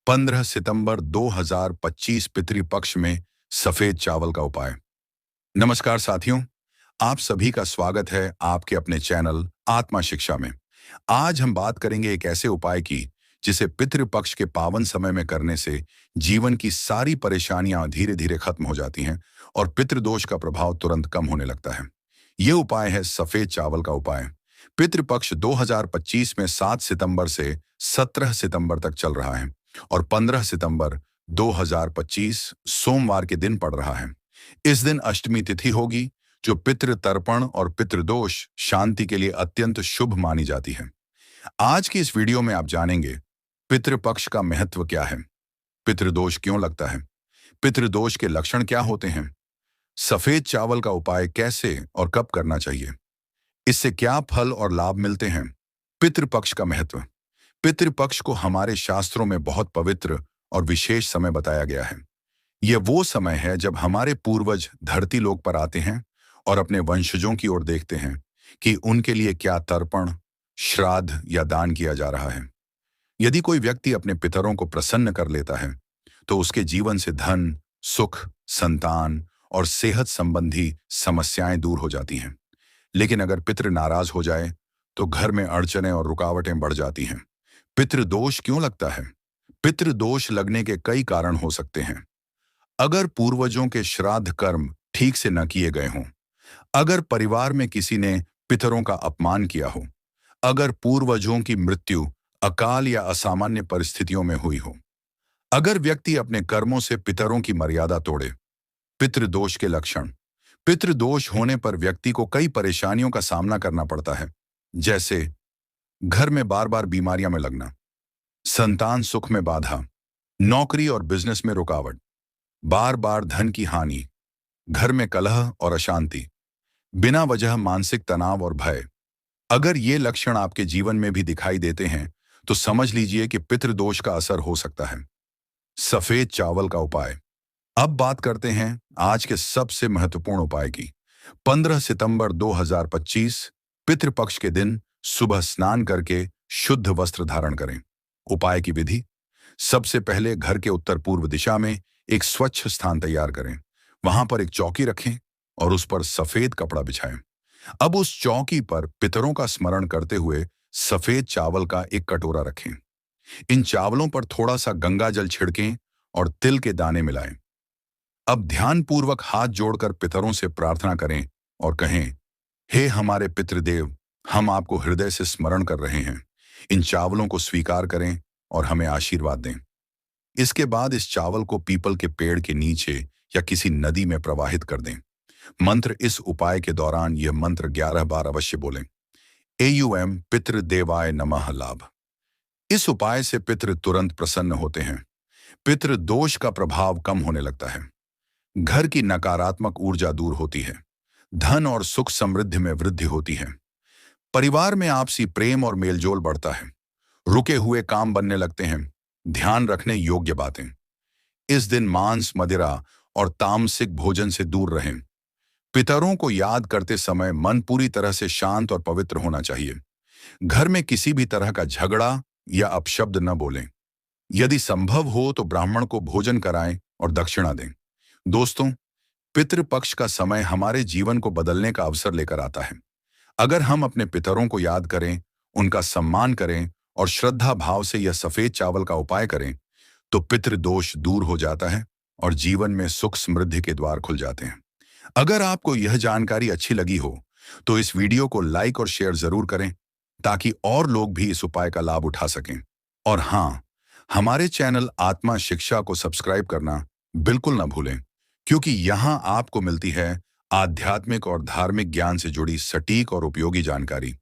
15 सितंबर 2025 पितृपक्ष में सफेद चावल का उपाय। नमस्कार साथियों, आप सभी का स्वागत है आपके अपने चैनल आत्मा शिक्षा में। आज हम बात करेंगे एक ऐसे उपाय की जिसे पितृपक्ष के पावन समय में करने से जीवन की सारी परेशानियां धीरे धीरे खत्म हो जाती हैं और पितृदोष का प्रभाव तुरंत कम होने लगता है। ये उपाय है सफेद चावल का उपाय। पितृपक्ष 2025 में 7 सितंबर से 17 सितंबर तक चल रहा है और 15 सितंबर 2025 सोमवार के दिन पड़ रहा है। इस दिन अष्टमी तिथि होगी जो पितृ तर्पण और पितृदोष शांति के लिए अत्यंत शुभ मानी जाती है। आज की इस वीडियो में आप जानेंगे पितृपक्ष का महत्व क्या है, पितृदोष क्यों लगता है, पितृदोष के लक्षण क्या होते हैं, सफेद चावल का उपाय कैसे और कब करना चाहिए, इससे क्या फल और लाभ मिलते हैं। पितृपक्ष का महत्व। पितृपक्ष को हमारे शास्त्रों में बहुत पवित्र और विशेष समय बताया गया है। यह वो समय है जब हमारे पूर्वज धरती लोक पर आते हैं और अपने वंशजों की ओर देखते हैं कि उनके लिए क्या तर्पण, श्राद्ध या दान किया जा रहा है। यदि कोई व्यक्ति अपने पितरों को प्रसन्न कर लेता है तो उसके जीवन से धन, सुख, संतान और सेहत संबंधी समस्याएं दूर हो जाती हैं। लेकिन अगर पितृ नाराज हो जाए तो घर में अड़चनें और रुकावटें बढ़ जाती हैं। पितृदोष क्यों लगता है? पितृदोष लगने के कई कारण हो सकते हैं। अगर पूर्वजों के श्राद्ध कर्म ठीक से न किए गए हों, अगर परिवार में किसी ने पितरों का अपमान किया हो, अगर पूर्वजों की मृत्यु अकाल या असामान्य परिस्थितियों में हुई हो, अगर व्यक्ति अपने कर्मों से पितरों की मर्यादा तोड़े। पितृदोष के लक्षण। पितृदोष होने पर व्यक्ति को कई परेशानियों का सामना करना पड़ता है, जैसे घर में बार बार बीमारियां में लगना, संतान सुख में बाधा, नौकरी और बिजनेस में रुकावट, बार बार धन की हानि, घर में कलह और अशांति, बिना वजह मानसिक तनाव और भय। अगर ये लक्षण आपके जीवन में भी दिखाई देते हैं तो समझ लीजिए कि पितृदोष का असर हो सकता है। सफेद चावल का उपाय। अब बात करते हैं आज के सबसे महत्वपूर्ण उपाय की। 15 सितंबर 2025 पितृपक्ष के दिन सुबह स्नान करके शुद्ध वस्त्र धारण करें। उपाय की विधि। सबसे पहले घर के उत्तर पूर्व दिशा में एक स्वच्छ स्थान तैयार करें। वहां पर एक चौकी रखें और उस पर सफेद कपड़ा बिछाएं। अब उस चौकी पर पितरों का स्मरण करते हुए सफेद चावल का एक कटोरा रखें। इन चावलों पर थोड़ा सा गंगा जल छिड़कें और तिल के दाने मिलाएं। अब ध्यानपूर्वक हाथ जोड़कर पितरों से प्रार्थना करें और कहें, हे हमारे पितृदेव, हम आपको हृदय से स्मरण कर रहे हैं। इन चावलों को स्वीकार करें और हमें आशीर्वाद दें। इसके बाद इस चावल को पीपल के पेड़ के नीचे या किसी नदी में प्रवाहित कर दें। मंत्र। इस उपाय के दौरान यह मंत्र 11 बार अवश्य बोलें। एयुएम पितृदेवाय नमः लाभ। इस उपाय से पितृ तुरंत प्रसन्न होते हैं। पितृ दोष का प्रभाव कम होने लगता है। घर की नकारात्मक ऊर्जा दूर होती है। धन और सुख समृद्धि में वृद्धि होती है। परिवार में आपसी प्रेम और मेलजोल बढ़ता है। रुके हुए काम बनने लगते हैं। ध्यान रखने योग्य बातें। इस दिन मांस, मदिरा और तामसिक भोजन से दूर रहें। पितरों को याद करते समय मन पूरी तरह से शांत और पवित्र होना चाहिए। घर में किसी भी तरह का झगड़ा या अपशब्द न बोलें। यदि संभव हो तो ब्राह्मण को भोजन कराएं और दक्षिणा दें। दोस्तों, पितृपक्ष का समय हमारे जीवन को बदलने का अवसर लेकर आता है। अगर हम अपने पितरों को याद करें, उनका सम्मान करें और श्रद्धा भाव से यह सफेद चावल का उपाय करें तो पितृदोष दूर हो जाता है और जीवन में सुख समृद्धि के द्वार खुल जाते हैं। अगर आपको यह जानकारी अच्छी लगी हो तो इस वीडियो को लाइक और शेयर जरूर करें ताकि और लोग भी इस उपाय का लाभ उठा सकें। और हाँ, हमारे चैनल आत्मा शिक्षा को सब्सक्राइब करना बिल्कुल ना भूलें, क्योंकि यहाँ आपको मिलती है आध्यात्मिक और धार्मिक ज्ञान से जुड़ी सटीक और उपयोगी जानकारी।